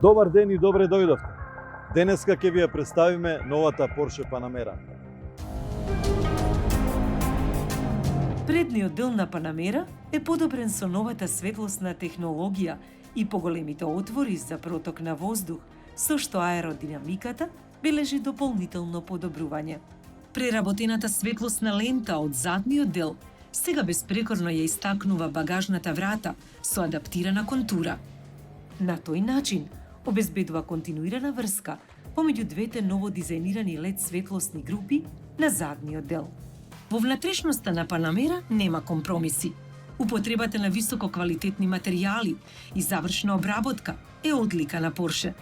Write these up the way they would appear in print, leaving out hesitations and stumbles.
Добар ден и добре дојдовте. Денеска ќе ви ја представиме новата Porsche Panamera. Предниот дел на Панамера е подобрен со новата светлосна технологија и поголемите отвори за проток на воздух, со што аеродинамиката бележи дополнително подобрување. Преработената светлосна лента од задниот дел сега безпрекорно ја истакнува багажната врата со адаптирана контура. На тој начин обезбедува континуирана врска помеѓу двете ново дизајнирани LED светлосни групи на задниот дел. Во внатрешноста на Панамера нема компромиси. Употребата на високо квалитетни материјали и завршна обработка е одлика на Порше.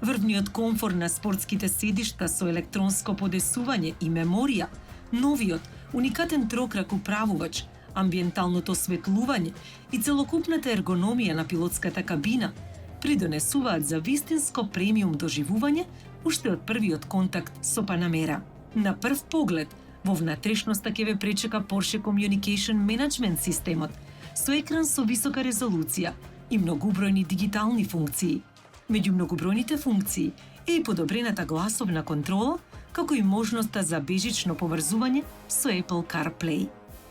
Врвниот комфор на спортските седишта со електронско подесување и меморија, новиот уникатен трокрак управувач, амбиенталното осветлување и целокупната ергономија на пилотската кабина придонесуваат за вистинско премиум доживување уште од првиот контакт со Панамера. На прв поглед, во внатрешноста ќе ве пречека Porsche Communication Management системот со екран со висока резолуција и многубројни дигитални функции. Меѓу многубројните функции е и подобрената гласовна контрола, како и можноста за бежично поврзување со Apple CarPlay.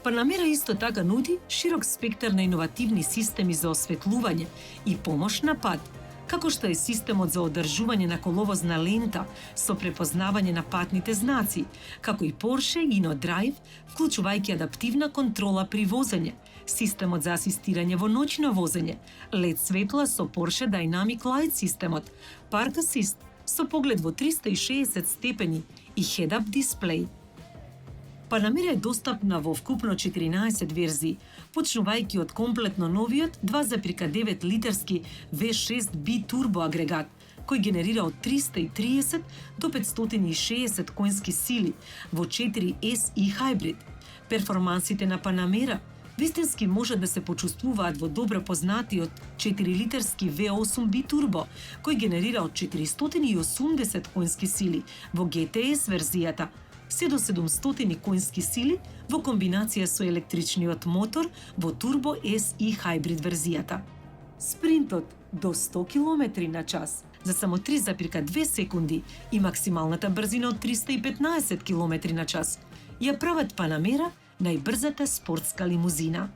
Панамера исто така нуди широк спектар на иновативни системи за осветлување и помош на пат, како што е системот за одржување на коловозна лента со препознавање на патните знаци, како и Porsche InnoDrive, вклучувајќи адаптивна контрола при возење, системот за асистирање во ноќно возење, LED светла со Porsche Dynamic Light системот, Park Assist со поглед во 360 степени и head-up дисплеј. Панамера е достапна во вкупно 14 верзии, почнувајќи од комплетно новиот 2,9 литерски V6 B-турбо агрегат, кој генерира од 330 до 560 конски сили во 4S и Hybrid. Перформансите на Панамера вистински може да се почувствуваат во добро познатиот 4-литерски V8 B-турбо, кој генерира од 480 конски сили во GTS верзијата, се до 700 конски сили во комбинација со електричниот мотор во Turbo S и Hybrid верзијата. Спринтот до 100 км на час за само 3,2 секунди и максималната брзина од 315 км на час ја прават Панамера најбрзата спортска лимузина.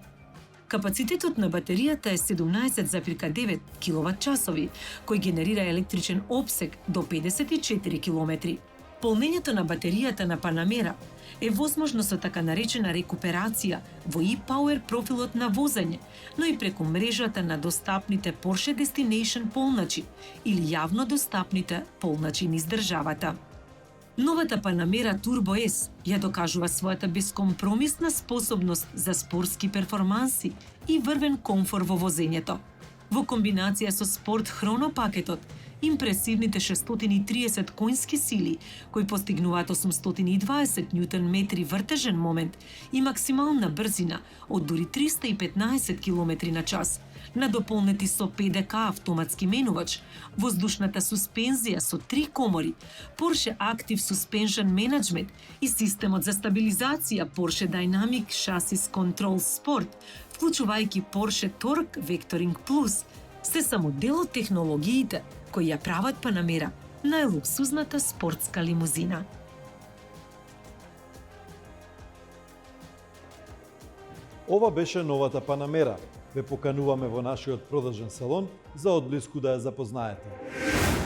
Капацитетот на батеријата е 17,9 киловат-часови, кој генерира електричен опсек до 54 км. Полнењето на батеријата на Панамера е возможно со така наречена рекуперација во e-Power профилот на возење, но и преку мрежата на достапните Porsche Destination полначи или јавно достапните полначи низ државата. Новата Панамера Turbo S ја докажува својата бескомпромисна способност за спортски перформанси и врвен комфор во возењето. Во комбинација со спорт хронопакетот, импресивните 630 конски сили, кои постигнуваат 820 Нм вртежен момент и максимална брзина од дури 315 км на час, надополнети со PDK автоматски менувач, воздушната суспензија со 3 комори, Porsche Active Suspension Management и системот за стабилизација Porsche Dynamic Chassis Control Sport, вклучувајќи Porsche Torque Vectoring Plus, се само дел од технологиите кои ја прават Панамера најлуксузната спортска лимузина. Ова беше новата Панамера. Ве покануваме во нашиот продажен салон за одблиску да ја запознаете.